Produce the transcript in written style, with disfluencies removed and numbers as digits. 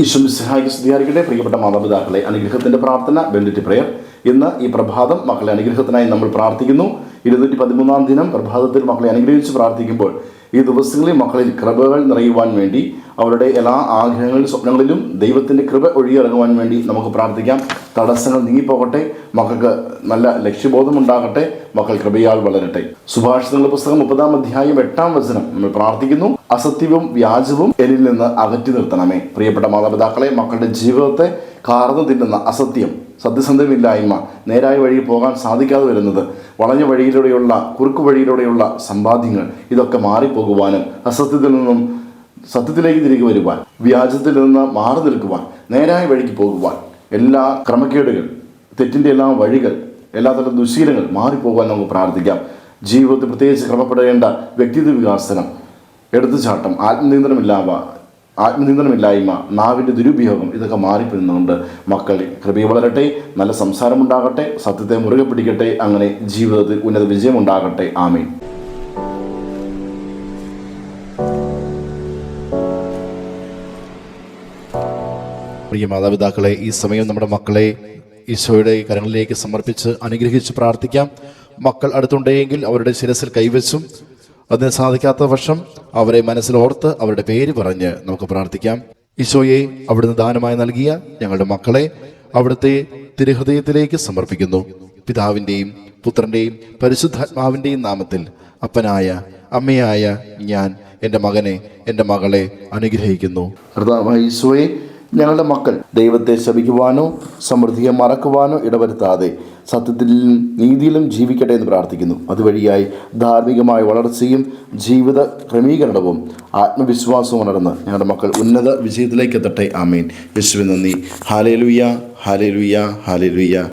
ഈശോയുടെ സഹായിക്ക് സ്തുതിയായിരിക്കട്ടെ. പ്രിയപ്പെട്ട മാതാപിതാക്കളെ, അനുഗ്രഹത്തിൻ്റെ പ്രാർത്ഥന ബെന്നിറ്റ് പ്രയർ. ഇന്ന് ഈ പ്രഭാതം മക്കളെ അനുഗ്രഹത്തിനായി നമ്മൾ പ്രാർത്ഥിക്കുന്നു. 213 ദിനം പ്രഭാതത്തിൽ മക്കളെ അനുഗ്രഹിച്ച് പ്രാർത്ഥിക്കുമ്പോൾ ഈ ദിവസങ്ങളിൽ മക്കളിൽ കൃപകൾ നിറയുവാൻ വേണ്ടി, അവരുടെ എല്ലാ ആഗ്രഹങ്ങളിലും സ്വപ്നങ്ങളിലും ദൈവത്തിൻ്റെ കൃപ ഒഴുകിയിറങ്ങുവാൻ വേണ്ടി നമുക്ക് പ്രാർത്ഥിക്കാം. തടസ്സങ്ങൾ നീങ്ങിപ്പോകട്ടെ, മക്കൾക്ക് നല്ല ലക്ഷ്യബോധം ഉണ്ടാകട്ടെ, മക്കൾ കൃപയാൽ വളരട്ടെ. സുഭാഷിതങ്ങളുടെ പുസ്തകം 30-ാം അധ്യായം 8-ാം വചനം നമ്മൾ പ്രാർത്ഥിക്കുന്നു. അസത്യവും വ്യാജവും എന്നിൽ നിന്ന് അകറ്റി നിർത്തണമേ. പ്രിയപ്പെട്ട മാതാപിതാക്കളെ, മക്കളുടെ ജീവിതത്തെ കാർന്നു തിന്നുന്ന അസത്യം, സത്യസന്ധമില്ലായ്മ, നേരായ വഴിയിൽ പോകാൻ സാധിക്കാതെ വരുന്നത്, വളഞ്ഞ വഴിയിലൂടെയുള്ള കുറുക്കു വഴിയിലൂടെയുള്ള സമ്പാദ്യങ്ങൾ, ഇതൊക്കെ മാറിപ്പോകുവാനും അസത്യത്തിൽ നിന്നും സത്യത്തിലേക്ക് തിരികെ വരുവാൻ, വ്യാജത്തിൽ നിന്ന് മാറി നിൽക്കുവാൻ, നേരായ വഴിക്ക് പോകുവാൻ, എല്ലാ ക്രമക്കേടുകൾ, തെറ്റിൻ്റെ എല്ലാ വഴികൾ, എല്ലാത്തരം ദുശീലങ്ങൾ മാറിപ്പോകാൻ നമുക്ക് പ്രാർത്ഥിക്കാം. ജീവിതത്തിൽ പ്രത്യേകിച്ച് ക്രമപ്പെടേണ്ട വ്യക്തിത്വ വികാസനം, എടുത്തുചാട്ടം, ആത്മനിയന്ത്രണമില്ലായ്മ, നാവിൻ്റെ ദുരുപയോഗം, ഇതൊക്കെ മാറിപ്പോകുന്നുകൊണ്ട് മക്കൾ കൃപ വളരട്ടെ, നല്ല സംസാരമുണ്ടാകട്ടെ, സത്യത്തെ മുറുകെ പിടിക്കട്ടെ, അങ്ങനെ ജീവിതത്തിൽ ഉന്നത വിജയമുണ്ടാകട്ടെ. ആമേൻ. പ്രിയ മാതാപിതാക്കളെ, ഈ സമയം നമ്മുടെ മക്കളെ ഈശോയുടെ കരങ്ങളിലേക്ക് സമർപ്പിച്ച് അനുഗ്രഹിച്ച് പ്രാർത്ഥിക്കാം. മക്കൾ അടുത്തുണ്ടെങ്കിൽ അവരുടെ ശിരസിൽ കൈവച്ചും, അതിന് സാധിക്കാത്ത പക്ഷം അവരെ മനസ്സിലോർത്ത് അവരുടെ പേര് പറഞ്ഞ് നമുക്ക് പ്രാർത്ഥിക്കാം. ഈശോയെ, അവിടുന്ന് ദാനമായി നൽകിയ ഞങ്ങളുടെ മക്കളെ അവിടുത്തെ തിരുഹൃദയത്തിലേക്ക് സമർപ്പിക്കുന്നു. പിതാവിൻ്റെയും പുത്രൻ്റെയും പരിശുദ്ധാത്മാവിൻ്റെയും നാമത്തിൽ അപ്പനായ അമ്മയായ ഞാൻ എൻ്റെ മകനെ, എൻ്റെ മകളെ അനുഗ്രഹിക്കുന്നു. കർത്താവായ ഈശോയെ, ഞങ്ങളുടെ മക്കൾ ദൈവത്തെ ശപിക്കുവാനോ സമൃദ്ധിയെ മറക്കുവാനോ ഇടവരുത്താതെ സത്യത്തിലും നീതിയിലും ജീവിക്കട്ടെ എന്ന് പ്രാർത്ഥിക്കുന്നു. അതുവഴിയായി ധാർമ്മികമായ വളർച്ചയും ജീവിത ക്രമീകരണവും ആത്മവിശ്വാസവും ഉണർന്ന് ഞങ്ങളുടെ മക്കൾ ഉന്നത വിജയത്തിലേക്ക് എത്തട്ടെ. ആമേൻ. യേശുവേ നന്ദി. Hallelujah, hallelujah, hallelujah.